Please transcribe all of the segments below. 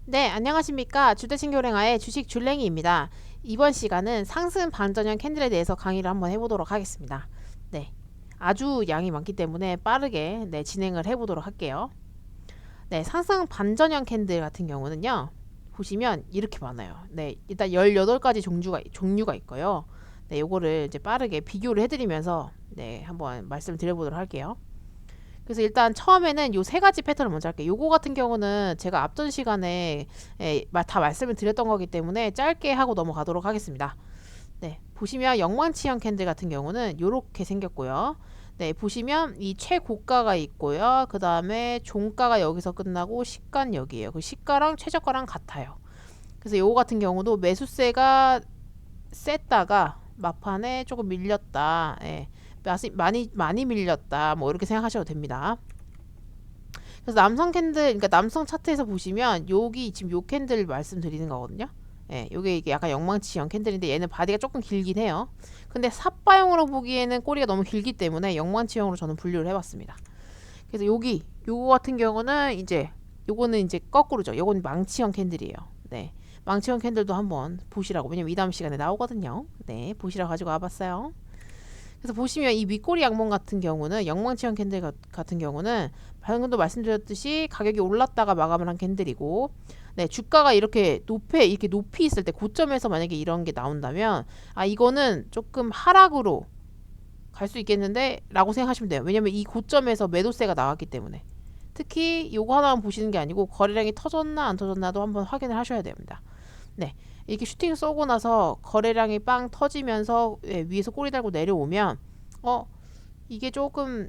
네, 안녕하십니까. 주대신교랭아의 주식 줄랭이입니다. 이번 시간은 상승 반전형 캔들에 대해서 강의를 한번 해보도록 하겠습니다. 네, 아주 양이 많기 때문에 빠르게 진행을 해보도록 할게요. 네, 상승 반전형 캔들 같은 경우는요. 보시면 이렇게 많아요. 네, 일단 18가지 종류가 있고요. 네, 요거를 이제 빠르게 비교를 해드리면서 한번 말씀을 드려보도록 할게요. 그래서 일단 처음에는 요 세 가지 패턴을 먼저 할게요. 요거 같은 경우는 제가 앞전 시간에 다 말씀을 드렸던 거기 때문에 짧게 하고 넘어가도록 하겠습니다. 네, 보시면 영망치형 캔들 같은 경우는 요렇게 생겼고요. 네, 보시면 이 최고가가 있고요. 그 다음에 종가가 여기서 끝나고 시가는 여기에요. 그 시가랑 최저가랑 같아요. 그래서 요거 같은 경우도 매수세가 셌다가 막판에 조금 밀렸다. 많이 밀렸다. 뭐 이렇게 생각하셔도 됩니다. 그래서 남성 캔들, 그러니까 남성 차트에서 보시면 여기 지금 요 캔들 말씀드리는 거거든요. 요게 이게 약간 영망치형 캔들인데 얘는 바디가 조금 길긴 해요. 근데 삿바형으로 보기에는 꼬리가 너무 길기 때문에 영망치형으로 저는 분류를 해봤습니다. 그래서 요거 같은 경우는 요거는 이제 거꾸로죠. 요거는 망치형 캔들이에요. 네. 망치형 캔들도 한번 보시라고. 왜냐면 이 다음 시간에 나오거든요. 네. 보시라고 가지고 와봤어요. 그래서 보시면 이 윗꼬리 양봉 같은 경우는 영망치형 캔들 같은 경우는 방금도 말씀드렸듯이 가격이 올랐다가 마감을 한 캔들이고, 네, 주가가 이렇게 높이 있을 때 고점에서 만약에 이런 게 나온다면 이거는 조금 하락으로 갈 수 있겠는데 라고 생각하시면 돼요. 왜냐면 이 고점에서 매도세가 나왔기 때문에. 특히 요거 하나만 보시는 게 아니고 거래량이 터졌나 안 터졌나도 한번 확인을 하셔야 됩니다. 네, 이렇게 슈팅 쏘고 나서 거래량이 빵 터지면서 위에서 꼬리 달고 내려오면 이게 조금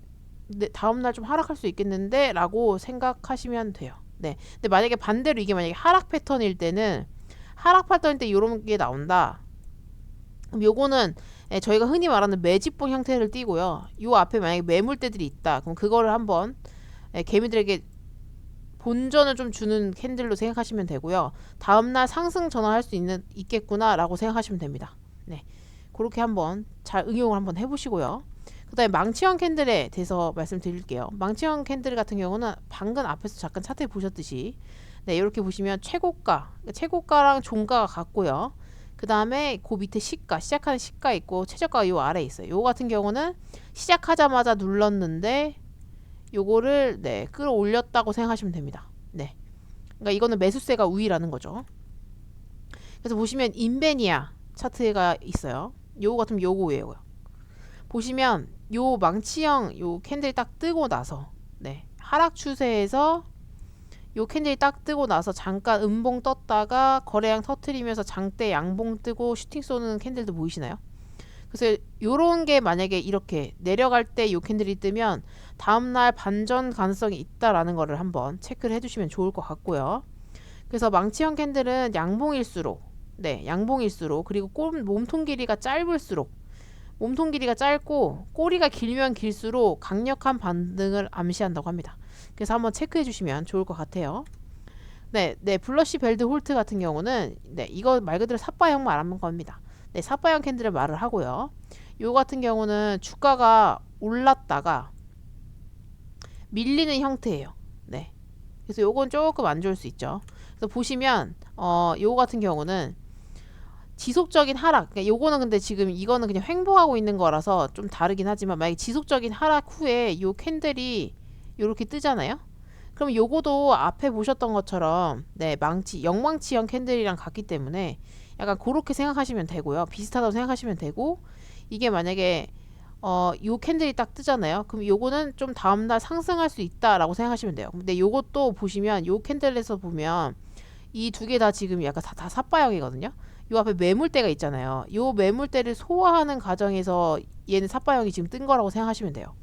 다음날 좀 하락할 수 있겠는데 라고 생각하시면 돼요. 네, 근데 만약에 반대로 이게 만약에 하락 패턴일 때는 하락 패턴일 때 이런 게 나온다. 그럼 요거는 저희가 흔히 말하는 매집봉 형태를 띠고요. 요 앞에 만약에 매물대들이 있다. 그럼 그거를 한번 개미들에게 본전을 좀 주는 캔들로 생각하시면 되고요. 다음날 상승 전환할 수 있겠구나라고 생각하시면 됩니다. 네, 그렇게 한번 잘 응용을 한번 해보시고요. 그 다음에 망치형 캔들에 대해서 말씀드릴게요. 망치형 캔들 같은 경우는 방금 앞에서 잠깐 차트에 보셨듯이 이렇게 보시면 최고가랑 종가가 같고요. 그 다음에 그 밑에 시작하는 시가 있고 최저가가 요 아래에 있어요. 요 같은 경우는 시작하자마자 눌렀는데 요거를 끌어올렸다고 생각하시면 됩니다. 네. 그러니까 이거는 매수세가 우위라는 거죠. 그래서 보시면 인베니아 차트가 있어요. 요거 같으면 요거예요. 보시면 요 망치형 요 캔들이 딱 뜨고 나서 하락 추세에서 요 캔들이 딱 뜨고 나서 잠깐 음봉 떴다가 거래량 터트리면서 장대 양봉 뜨고 슈팅 쏘는 캔들도 보이시나요? 그래서 요런 게 만약에 이렇게 내려갈 때 요 캔들이 뜨면 다음날 반전 가능성이 있다라는 거를 한번 체크를 해주시면 좋을 것 같고요. 그래서 망치형 캔들은 양봉일수록 그리고 몸통 길이가 몸통 길이가 짧고 꼬리가 길면 길수록 강력한 반등을 암시한다고 합니다. 그래서 한번 체크해 주시면 좋을 것 같아요. 블러시 벨드 홀트 같은 경우는 이거 말 그대로 삿바형 말하는 겁니다. 삿바형 캔들을 말을 하고요. 요 같은 경우는 주가가 올랐다가 밀리는 형태예요. 그래서 요건 조금 안 좋을 수 있죠. 그래서 보시면 요거 같은 경우는 지속적인 하락. 그러니까 요거는 근데 지금 이거는 그냥 횡보하고 있는 거라서 좀 다르긴 하지만 만약에 지속적인 하락 후에 요 캔들이 요렇게 뜨잖아요. 그럼 요거도 앞에 보셨던 것처럼 영망치형 캔들이랑 같기 때문에 약간 그렇게 생각하시면 되고요. 비슷하다고 생각하시면 되고 이게 만약에 요 캔들이 딱 뜨잖아요. 그럼 요거는 좀 다음날 상승할 수 있다라고 생각하시면 돼요. 근데 요것도 보시면 요 캔들에서 보면 이 두 개 다 지금 약간 다 삿바형이거든요. 요 앞에 매물대가 있잖아요. 요 매물대를 소화하는 과정에서 얘는 삿바형이 지금 뜬 거라고 생각하시면 돼요.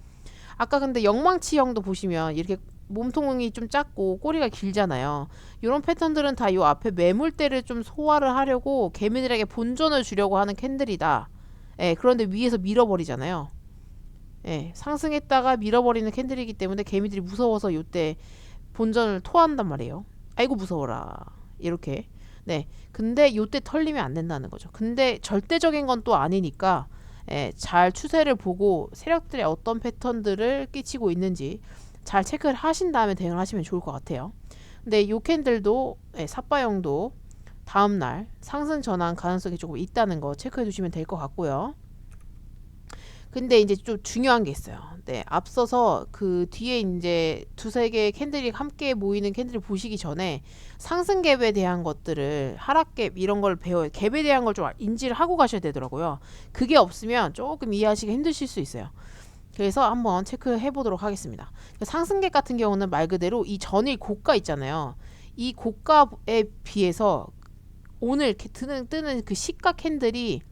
아까 근데 영망치형도 보시면 이렇게 몸통이 좀 작고 꼬리가 길잖아요. 이런 패턴들은 다 요 앞에 매물대를 좀 소화를 하려고 개미들에게 본전을 주려고 하는 캔들이다. 그런데 위에서 밀어버리잖아요. 상승했다가 밀어버리는 캔들이기 때문에 개미들이 무서워서 요때 본전을 토한단 말이에요. 아이고 무서워라. 이렇게. 근데 요때 털리면 안 된다는 거죠. 근데 절대적인 건 또 아니니까 잘 추세를 보고 세력들의 어떤 패턴들을 끼치고 있는지 잘 체크를 하신 다음에 대응을 하시면 좋을 것 같아요. 근데 요 캔들도 삿바형도 다음날 상승 전환 가능성이 조금 있다는 거 체크해 두시면 될 것 같고요. 근데 이제 좀 중요한 게 있어요. 네, 앞서서 그 뒤에 이제 두세 개의 캔들이 함께 모이는 캔들을 보시기 전에 상승 갭에 대한 것들을 하락 갭 이런 걸 갭에 대한 걸 좀 인지를 하고 가셔야 되더라고요. 그게 없으면 조금 이해하시기 힘드실 수 있어요. 그래서 한번 체크해 보도록 하겠습니다. 상승 갭 같은 경우는 말 그대로 이 전일 고가 있잖아요. 이 고가에 비해서 오늘 뜨는 그 시가 캔들이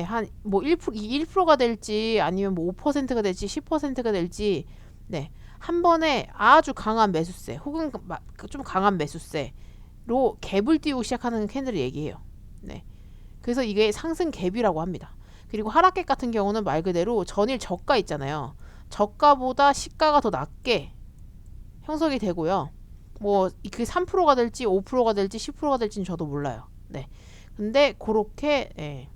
한 뭐 1%가 될지 아니면 뭐 5%가 될지 10%가 될지 한 번에 아주 강한 매수세 혹은 좀 강한 매수세로 갭을 띄우고 시작하는 캔들을 얘기해요. 그래서 이게 상승 갭이라고 합니다. 그리고 하락갭 같은 경우는 말 그대로 전일 저가 있잖아요. 저가보다 시가가 더 낮게 형성이 되고요. 뭐 그게 3%가 될지 5%가 될지 10%가 될지는 저도 몰라요. 근데 그렇게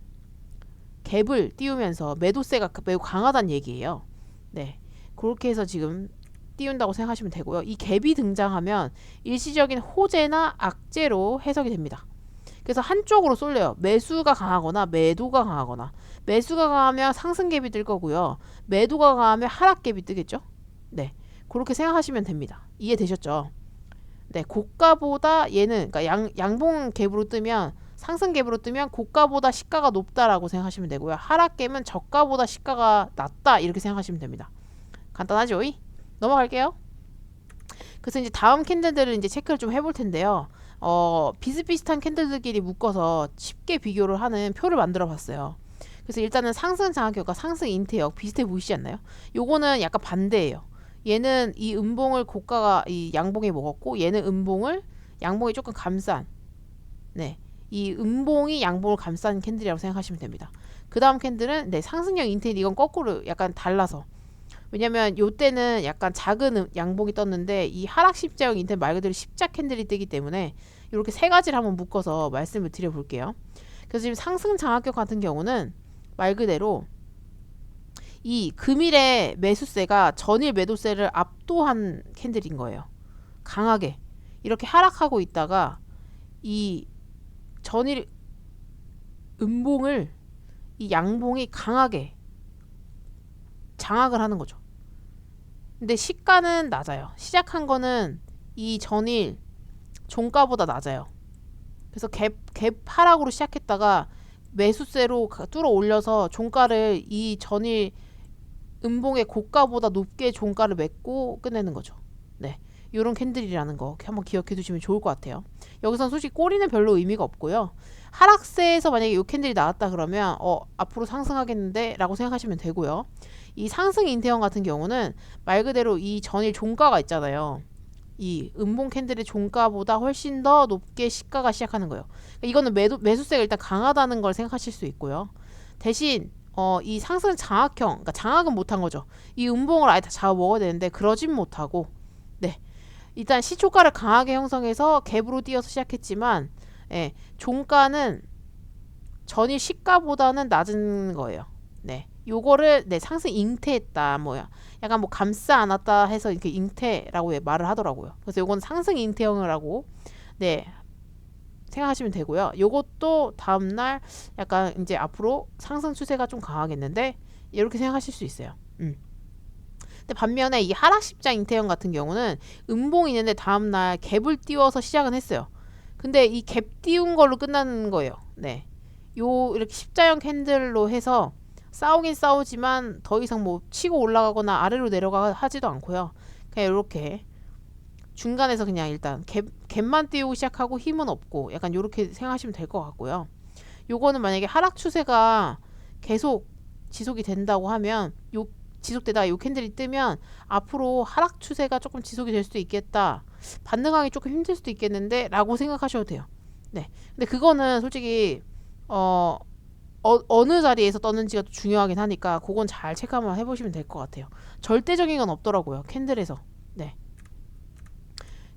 갭을 띄우면서 매도세가 매우 강하다는 얘기예요. 그렇게 해서 지금 띄운다고 생각하시면 되고요. 이 갭이 등장하면 일시적인 호재나 악재로 해석이 됩니다. 그래서 한쪽으로 쏠려요. 매수가 강하거나 매도가 강하거나. 매수가 강하면 상승 갭이 뜰 거고요. 매도가 강하면 하락 갭이 뜨겠죠. 그렇게 생각하시면 됩니다. 이해되셨죠? 고가보다 얘는 그러니까 양봉 갭으로 뜨면 상승 갭으로 뜨면 고가보다 시가가 높다라고 생각하시면 되고요. 하락 갭은 저가보다 시가가 낮다 이렇게 생각하시면 됩니다. 간단하죠? 넘어갈게요. 그래서 이제 다음 캔들들을 이제 체크를 좀 해볼 텐데요. 비슷비슷한 캔들들끼리 묶어서 쉽게 비교를 하는 표를 만들어 봤어요. 그래서 일단은 상승 장악격과 상승 인태역 비슷해 보이시지 않나요? 요거는 약간 반대예요. 얘는 이 음봉을 고가가 이 양봉에 먹었고 얘는 음봉을 양봉이 조금 감싼 이 음봉이 양봉을 감싼 캔들이라고 생각하시면 됩니다. 그 다음 캔들은 상승형 인테일 이건 거꾸로 약간 달라서 왜냐면 요때는 약간 작은 양봉이 떴는데 이 하락 십자형 인테일 말 그대로 십자 캔들이 뜨기 때문에 이렇게 세 가지를 한번 묶어서 말씀을 드려볼게요. 그래서 지금 상승 장악격 같은 경우는 말 그대로 이 금일의 매수세가 전일 매도세를 압도한 캔들인 거예요. 강하게 이렇게 하락하고 있다가 이 전일 음봉을 이 양봉이 강하게 장악을 하는 거죠. 근데 시가는 낮아요. 시작한 거는 이 전일 종가보다 낮아요. 그래서 갭 하락으로 시작했다가 매수세로 뚫어 올려서 종가를 이 전일 음봉의 고가보다 높게 종가를 맺고 끝내는 거죠. 요런 캔들이라는 거 한번 기억해 두시면 좋을 것 같아요. 여기선 솔직히 꼬리는 별로 의미가 없고요. 하락세에서 만약에 요 캔들이 나왔다 그러면 앞으로 상승하겠는데 라고 생각하시면 되고요. 이 상승 인태형 같은 경우는 말 그대로 이 전일 종가가 있잖아요. 이 음봉 캔들의 종가보다 훨씬 더 높게 시가가 시작하는 거예요. 그러니까 이거는 매수세가 일단 강하다는 걸 생각하실 수 있고요. 대신 이 상승 장악형, 그러니까 장악은 못한 거죠. 이 음봉을 아예 다 잡아 먹어야 되는데 그러진 못하고 일단 시초가를 강하게 형성해서 갭으로 뛰어서 시작했지만 종가는 전일 시가보다는 낮은 거예요. 요거를 상승 잉태했다 약간 감싸 안았다 해서 이렇게 잉태라고 말을 하더라고요. 그래서 요건 상승 잉태형이라고 생각하시면 되고요. 요것도 다음날 약간 이제 앞으로 상승 추세가 좀 강하겠는데 이렇게 생각하실 수 있어요. 근데 반면에 이 하락 십자 인태형 같은 경우는 음봉이 있는데 다음날 갭을 띄워서 시작은 했어요. 근데 이 갭 띄운 걸로 끝나는 거예요. 요 이렇게 십자형 캔들로 해서 싸우긴 싸우지만 더 이상 치고 올라가거나 아래로 내려가 하지도 않고요. 그냥 이렇게 중간에서 그냥 일단 갭만 띄우고 시작하고 힘은 없고 약간 이렇게 생각하시면 될 것 같고요. 요거는 만약에 하락 추세가 계속 지속이 된다고 하면 지속되다가 요 캔들이 뜨면 앞으로 하락 추세가 조금 지속이 될 수도 있겠다. 반등하기 조금 힘들 수도 있겠는데 라고 생각하셔도 돼요. 근데 그거는 솔직히 어느 자리에서 떴는지가 또 중요하긴 하니까 그건 잘 체크 한번 해보시면 될 것 같아요. 절대적인 건 없더라고요. 캔들에서.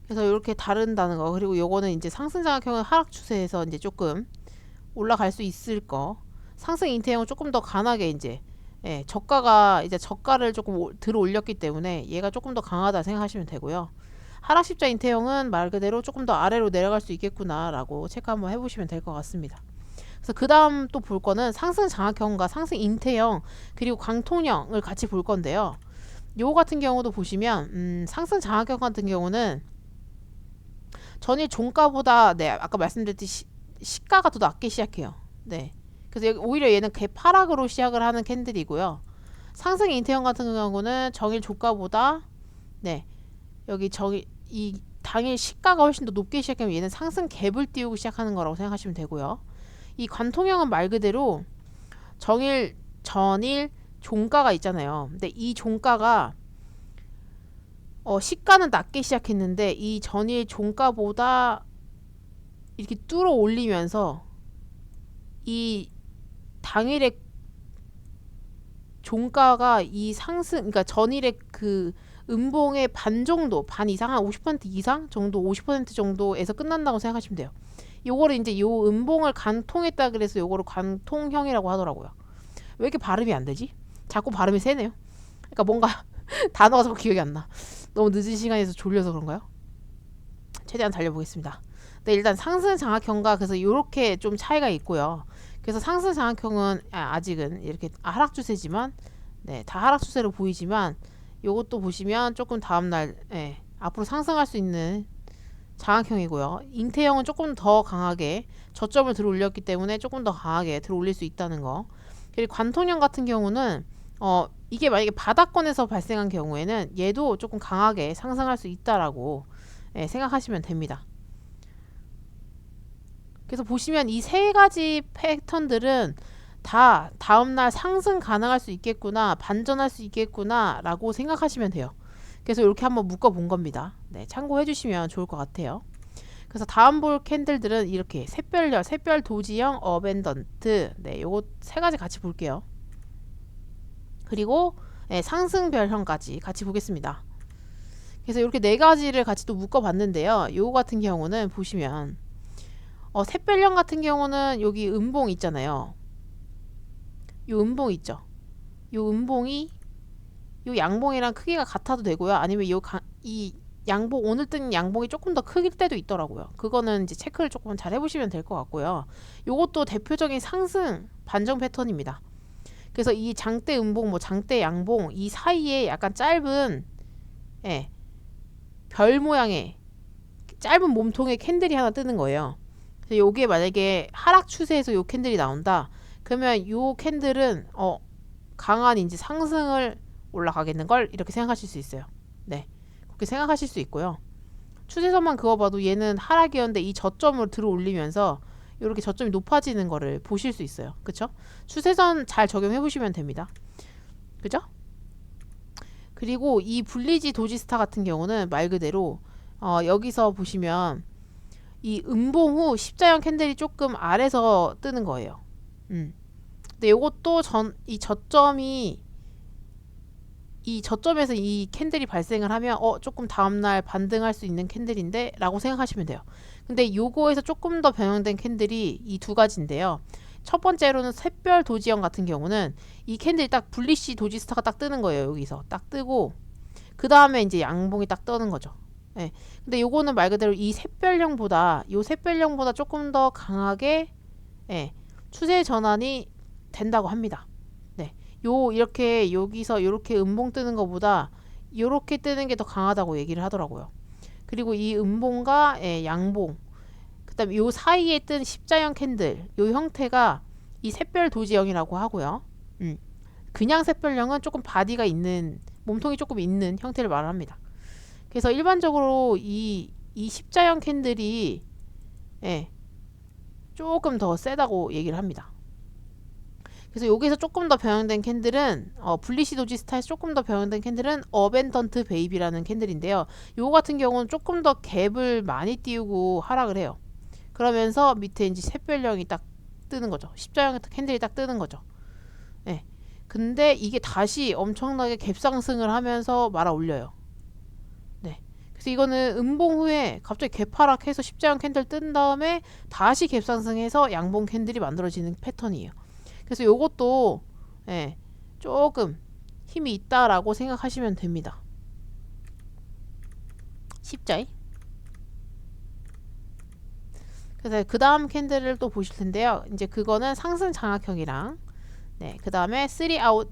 그래서 이렇게 다른다는 거. 그리고 요거는 이제 상승장악형은 하락 추세에서 이제 조금 올라갈 수 있을 거. 상승 인태형은 조금 더 강하게 이제 저가가 이제 저가를 조금 들어 올렸기 때문에 얘가 조금 더 강하다 생각하시면 되고요. 하락 십자 인태형은 말 그대로 조금 더 아래로 내려갈 수 있겠구나 라고 체크 한번 해보시면 될 것 같습니다. 그래서 그 다음 또 볼 거는 상승 장악형과 상승 인태형 그리고 광통형을 같이 볼 건데요. 요거 같은 경우도 보시면 상승 장악형 같은 경우는 전일 종가보다 네 아까 말씀드렸듯이 시가가 더 낮게 시작해요. 네. 그래서 여기 오히려 얘는 개파락으로 시작을 하는 캔들이고요. 상승 인태형 같은 경우는 정일 종가보다 네 여기 이 당일 시가가 훨씬 더 높게 시작하면 얘는 상승 갭을 띄우고 시작하는 거라고 생각하시면 되고요. 이 관통형은 말 그대로 정일 전일 종가가 있잖아요. 근데 이 종가가 시가는 낮게 시작했는데 이 전일 종가보다 이렇게 뚫어 올리면서 이 당일의 종가가 이 상승 그러니까 전일의 그 음봉의 반 정도 반 이상 한 50% 이상 정도 50% 정도에서 끝난다고 생각하시면 돼요. 요거를 이제 요 음봉을 관통했다 그래서 요거를 관통형이라고 하더라고요. 왜 이렇게 발음이 안 되지? 자꾸 발음이 세네요. 그러니까 뭔가 단어가 자꾸 기억이 안 나. 너무 늦은 시간에서 졸려서 그런가요? 최대한 달려보겠습니다. 네, 일단 상승 장악형과 그래서 이렇게 좀 차이가 있고요. 그래서 상승 장악형은 아직은 이렇게 하락 추세지만 네, 다 하락 추세로 보이지만 요것도 보시면 조금 다음날 앞으로 상승할 수 있는 장악형이고요. 인태형은 조금 더 강하게 저점을 들어 올렸기 때문에 조금 더 강하게 들어 올릴 수 있다는 거. 그리고 관통형 같은 경우는 이게 만약에 바닥권에서 발생한 경우에는 얘도 조금 강하게 상승할 수 있다라고 생각하시면 됩니다. 그래서 보시면 이 세 가지 패턴들은 다 다음날 상승 가능할 수 있겠구나, 반전할 수 있겠구나 라고 생각하시면 돼요. 그래서 이렇게 한번 묶어본 겁니다. 네, 참고해 주시면 좋을 것 같아요. 그래서 다음 볼 캔들들은 이렇게 샛별 도지형 어벤던트 네, 요거 세 가지 같이 볼게요. 그리고 상승별형까지 같이 보겠습니다. 그래서 이렇게 네 가지를 같이 또 묶어봤는데요. 요거 같은 경우는 보시면 샛별형 같은 경우는 여기 음봉 있잖아요. 요 음봉 있죠. 요 음봉이 요 양봉이랑 크기가 같아도 되고요. 아니면 이 양봉 오늘 뜬 양봉이 조금 더 크길 때도 있더라고요. 그거는 이제 체크를 조금 잘 해보시면 될 것 같고요. 요것도 대표적인 상승 반전 패턴입니다. 그래서 이 장대 음봉, 뭐 장대 양봉 이 사이에 약간 짧은 별 모양의 짧은 몸통의 캔들이 하나 뜨는 거예요. 그래서 요게 만약에 하락 추세에서 요 캔들이 나온다. 그러면 요 캔들은 강한 이제 상승을 올라가겠는걸 이렇게 생각하실 수 있어요. 네, 그렇게 생각하실 수 있고요. 추세선만 그어봐도 얘는 하락이었는데 이 저점을 들어 올리면서 이렇게 저점이 높아지는 거를 보실 수 있어요. 그쵸? 추세선 잘 적용해 보시면 됩니다. 그죠? 그리고 이 블리지 도지스타 같은 경우는 말 그대로 여기서 보시면 이 음봉 후 십자형 캔들이 조금 아래서 뜨는 거예요. 근데 요것도 이 저점에서 이 캔들이 발생을 하면 조금 다음날 반등할 수 있는 캔들인데 라고 생각하시면 돼요. 근데 요거에서 조금 더 변형된 캔들이 이 두 가지인데요. 첫 번째로는 샛별 도지형 같은 경우는 이 캔들이 딱 블리시 도지스타가 딱 뜨는 거예요. 여기서 딱 뜨고 그 다음에 이제 양봉이 딱 뜨는 거죠. 네. 근데 요거는 말 그대로 이 샛별형보다 조금 더 강하게 추세 전환이 된다고 합니다. 네. 이렇게 여기서 이렇게 음봉 뜨는 것보다 이렇게 뜨는 게 더 강하다고 얘기를 하더라고요. 그리고 이 음봉과 양봉 그다음에 요 사이에 뜬 십자형 캔들 요 형태가 이 샛별 도지형이라고 하고요. 그냥 샛별형은 조금 바디가 있는 몸통이 조금 있는 형태를 말합니다. 그래서 일반적으로 이 십자형 캔들이 조금 더 세다고 얘기를 합니다. 그래서 여기서 조금 더 변형된 캔들은 블리시 도지스타에서 조금 더 변형된 캔들은 어벤던트 베이비라는 캔들인데요. 요거 같은 경우는 조금 더 갭을 많이 띄우고 하락을 해요. 그러면서 밑에 이제 샛별형이 딱 뜨는 거죠. 십자형 캔들이 딱 뜨는 거죠. 네. 근데 이게 다시 엄청나게 갭상승을 하면서 말아 올려요. 네. 그래서 이거는 음봉 후에 갑자기 갭하락해서 십자형 캔들 뜬 다음에 다시 갭상승해서 양봉 캔들이 만들어지는 패턴이에요. 그래서 요것도 조금 힘이 있다라고 생각하시면 됩니다. 쉽죠? 그래서 그 다음 캔들을 또 보실 텐데요. 이제 그거는 상승 장악형이랑 네, 그 다음에 3 아웃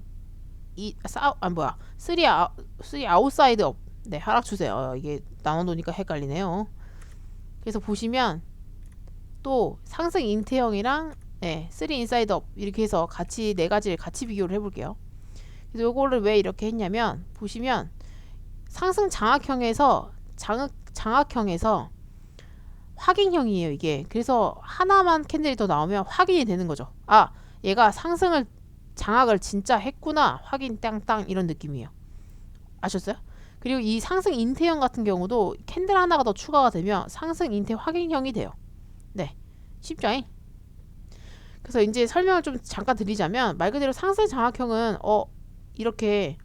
쓰리 아웃사이드 업. 네, 하락 추세. 이게 나눠 놓으니까 헷갈리네요. 그래서 보시면 또 상승 인태형이랑 네, 3 인사이드 업 이렇게 해서 같이 네 가지를 같이 비교를 해볼게요. 그래서 요거를 왜 이렇게 했냐면 보시면 상승 장악형에서 확인형이에요, 이게. 그래서 하나만 캔들이 더 나오면 확인이 되는 거죠. 아, 얘가 장악을 진짜 했구나. 확인 땅땅 이런 느낌이에요. 아셨어요? 그리고 이 상승 인태형 같은 경우도 캔들 하나가 더 추가가 되면 상승 인태 확인형이 돼요. 네, 쉽죠? 그래서 이제 설명을 좀 잠깐 드리자면 말 그대로 상승 장악형은 이렇게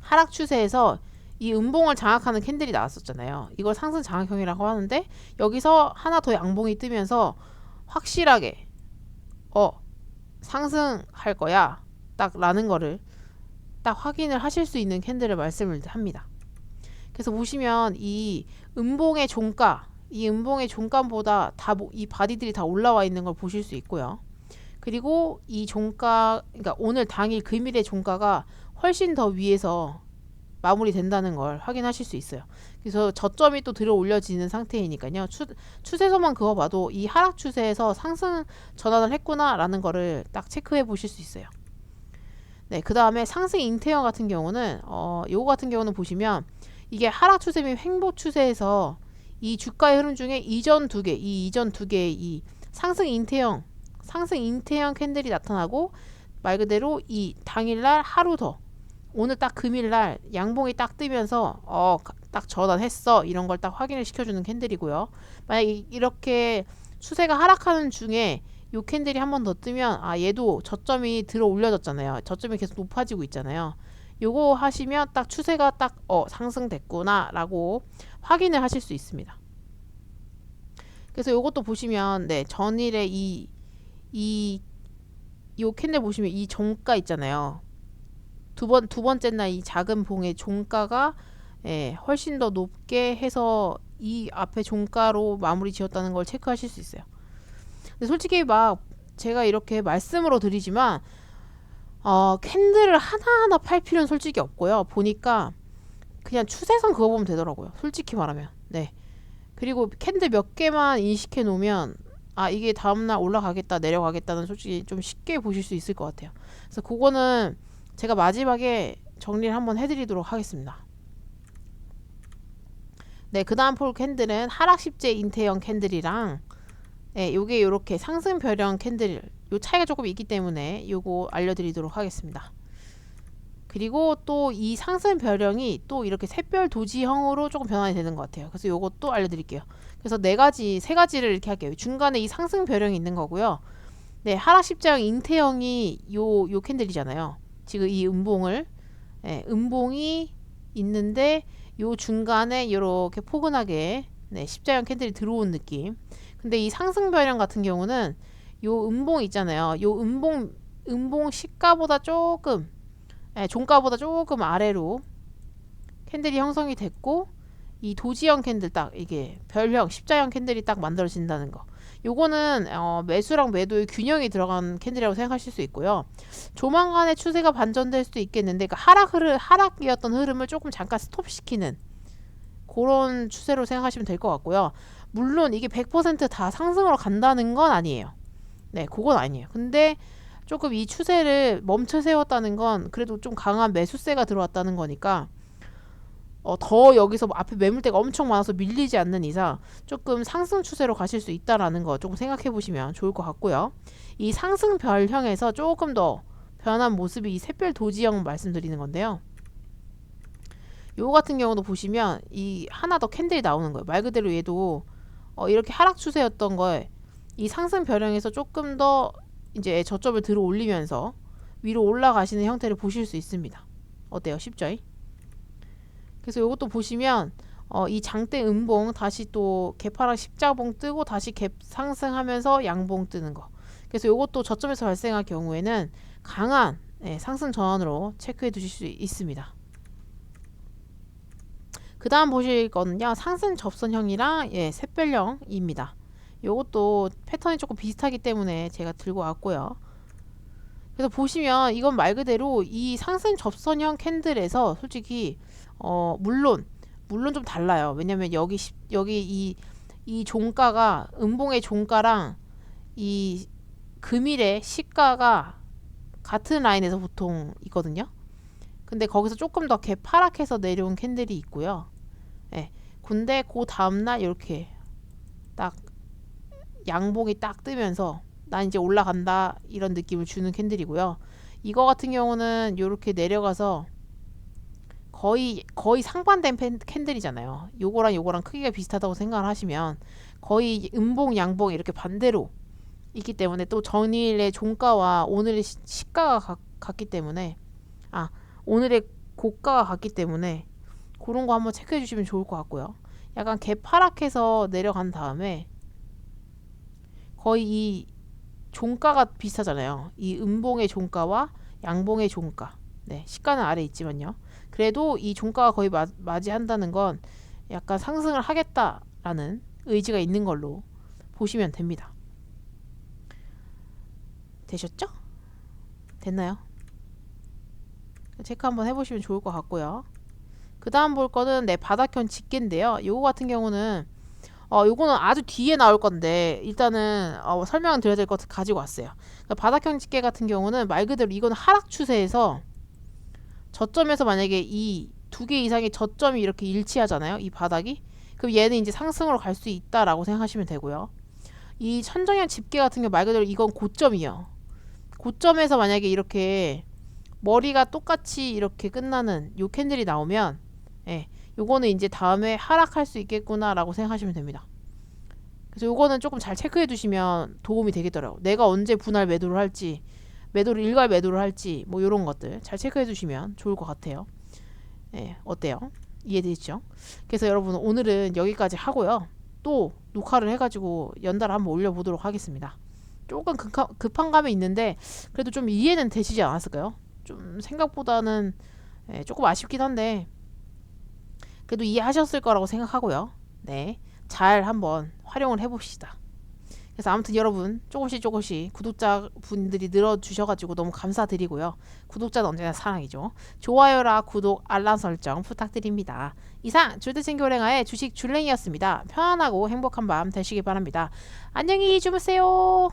하락 추세에서 이 음봉을 장악하는 캔들이 나왔었잖아요. 이걸 상승 장악형이라고 하는데 여기서 하나 더 양봉이 뜨면서 확실하게 상승할 거야 딱 라는 거를 딱 확인을 하실 수 있는 캔들을 말씀을 합니다. 그래서 보시면 이 음봉의 종가보다 이 바디들이 다 올라와 있는 걸 보실 수 있고요. 그리고 이 종가, 그러니까 오늘 당일 금일의 종가가 훨씬 더 위에서 마무리된다는 걸 확인하실 수 있어요. 그래서 저점이 또 들어 올려지는 상태이니까요. 추세서만 그어봐도 이 하락 추세에서 상승 전환을 했구나라는 거를 딱 체크해 보실 수 있어요. 네, 그 다음에 상승 인태형 같은 경우는 요거 같은 경우는 보시면 이게 하락 추세 및 횡보 추세에서 이 주가의 흐름 중에 이전 두 개의 이 상승 인태형 캔들이 나타나고 말 그대로 이 당일날 하루 더 오늘 딱 금일날 양봉이 딱 뜨면서 딱 전환했어 이런 걸 딱 확인을 시켜주는 캔들이고요. 만약에 이렇게 추세가 하락하는 중에 요 캔들이 한 번 더 뜨면 얘도 저점이 들어 올려졌잖아요. 저점이 계속 높아지고 있잖아요. 요거 하시면 딱 추세가 딱 상승됐구나 라고 확인을 하실 수 있습니다. 그래서 요것도 보시면 네, 전일에 요 캔들 보시면 이 종가 있잖아요. 두 번째 날 이 작은 봉의 종가가 훨씬 더 높게 해서 이 앞에 종가로 마무리 지었다는 걸 체크하실 수 있어요. 근데 솔직히 막 제가 이렇게 말씀으로 드리지만 캔들을 하나하나 팔 필요는 솔직히 없고요. 보니까 그냥 추세선 그어보면 되더라고요. 솔직히 말하면. 네. 그리고 캔들 몇 개만 인식해 놓으면 이게 다음날 올라가겠다 내려가겠다는 솔직히 좀 쉽게 보실 수 있을 것 같아요. 그래서 그거는 제가 마지막에 정리를 한번 해드리도록 하겠습니다. 네, 그 다음 폴 캔들은 하락십제 인태형 캔들이랑 요게 요렇게 상승 별형 캔들 요 차이가 조금 있기 때문에 요거 알려드리도록 하겠습니다. 그리고 또 이 상승 별형이 또 이렇게 샛별 도지형으로 조금 변환이 되는 것 같아요. 그래서 요것도 알려드릴게요. 그래서 세 가지를 이렇게 할게요. 중간에 이 상승 별형이 있는 거고요. 네, 하락십자형 인태형이 요 캔들이잖아요. 지금 이 음봉이 있는데 요 중간에 이렇게 포근하게 십자형 캔들이 들어온 느낌. 근데 이 상승 별형 같은 경우는 요 음봉 있잖아요. 요 음봉 시가보다 조금 종가보다 조금 아래로 캔들이 형성이 됐고 이 도지형 캔들 딱 이게 별형 십자형 캔들이 딱 만들어진다는 거. 요거는 매수랑 매도의 균형이 들어간 캔들이라고 생각하실 수 있고요. 조만간에 추세가 반전될 수도 있겠는데 하락이었던 흐름을 조금 잠깐 스톱시키는 그런 추세로 생각하시면 될 것 같고요. 물론 이게 100% 다 상승으로 간다는 건 아니에요. 네, 그건 아니에요. 근데 조금 이 추세를 멈춰 세웠다는 건 그래도 좀 강한 매수세가 들어왔다는 거니까 더 여기서 앞에 매물대가 엄청 많아서 밀리지 않는 이상 조금 상승 추세로 가실 수 있다라는 거 조금 생각해 보시면 좋을 것 같고요. 이 상승 별형에서 조금 더 변한 모습이 이 샛별 도지형 말씀드리는 건데요. 요거 같은 경우도 보시면 이 하나 더 캔들이 나오는 거예요. 말 그대로 얘도 이렇게 하락 추세였던 거에 이 상승 별형에서 조금 더 이제 저점을 들어 올리면서 위로 올라가시는 형태를 보실 수 있습니다. 어때요? 쉽죠? 그래서 이것도 보시면 이 장대 음봉 다시 또 개파랑 십자봉 뜨고 다시 갭 상승하면서 양봉 뜨는 거. 그래서 이것도 저점에서 발생할 경우에는 강한 상승 전환으로 체크해 두실 수 있습니다. 그 다음 보실 거는요, 상승 접선형이랑 샛별형입니다. 요것도 패턴이 조금 비슷하기 때문에 제가 들고 왔고요. 그래서 보시면 이건 말 그대로 이 상승 접선형 캔들에서 솔직히 물론 좀 달라요. 왜냐면 여기 이 종가가 음봉의 종가랑 이 금일의 시가가 같은 라인에서 보통 있거든요. 근데 거기서 조금 더 개파락해서 내려온 캔들이 있고요. 예. 근데 그 다음날 이렇게 딱 양봉이 딱 뜨면서 난 이제 올라간다 이런 느낌을 주는 캔들이고요. 이거 같은 경우는 이렇게 내려가서 거의 상반된 캔들이잖아요. 요거랑 크기가 비슷하다고 생각을 하시면 거의 음봉 양봉 이렇게 반대로 있기 때문에 또 전일의 종가와 오늘의 시가가 같기 때문에 오늘의 고가가 같기 때문에 그런 거 한번 체크해 주시면 좋을 것 같고요. 약간 개파락해서 내려간 다음에 거의 이 종가가 비슷하잖아요. 이 음봉의 종가와 양봉의 종가. 네, 시가는 아래 있지만요. 그래도 이 종가가 거의 맞이한다는 건 약간 상승을 하겠다라는 의지가 있는 걸로 보시면 됩니다. 되셨죠? 됐나요? 체크 한번 해보시면 좋을 것 같고요. 그 다음 볼 거는 바닥형 집게인데요. 요거 같은 경우는 요거는 아주 뒤에 나올 건데 일단은 설명을 드려야 될 것 가지고 왔어요. 그러니까 바닥형 집게 같은 경우는 말 그대로 이건 하락 추세에서 저점에서 만약에 이 두 개 이상의 저점이 이렇게 일치하잖아요. 이 바닥이. 그럼 얘는 이제 상승으로 갈 수 있다라고 생각하시면 되고요. 이 천정형 집게 같은 경우 말 그대로 이건 고점이요. 고점에서 만약에 이렇게 머리가 똑같이 이렇게 끝나는 요 캔들이 나오면 요거는 이제 다음에 하락할 수 있겠구나라고 생각하시면 됩니다. 그래서 요거는 조금 잘 체크해 두시면 도움이 되겠더라고요. 내가 언제 분할 매도를 할지, 일괄 매도를 할지 뭐 요런 것들 잘 체크해 두시면 좋을 것 같아요. 어때요? 이해되시죠? 그래서 여러분 오늘은 여기까지 하고요. 또 녹화를 해가지고 연달아 한번 올려보도록 하겠습니다. 조금 급한 감이 있는데 그래도 좀 이해는 되시지 않았을까요? 좀 생각보다는 조금 아쉽긴 한데 그래도 이해하셨을 거라고 생각하고요. 네, 잘 한번 활용을 해봅시다. 그래서 아무튼 여러분 조금씩 구독자분들이 늘어주셔가지고 너무 감사드리고요. 구독자는 언제나 사랑이죠. 좋아요랑 구독, 알람 설정 부탁드립니다. 이상 주대생교랭아의 주식 줄랭이였습니다. 편안하고 행복한 밤 되시기 바랍니다. 안녕히 주무세요.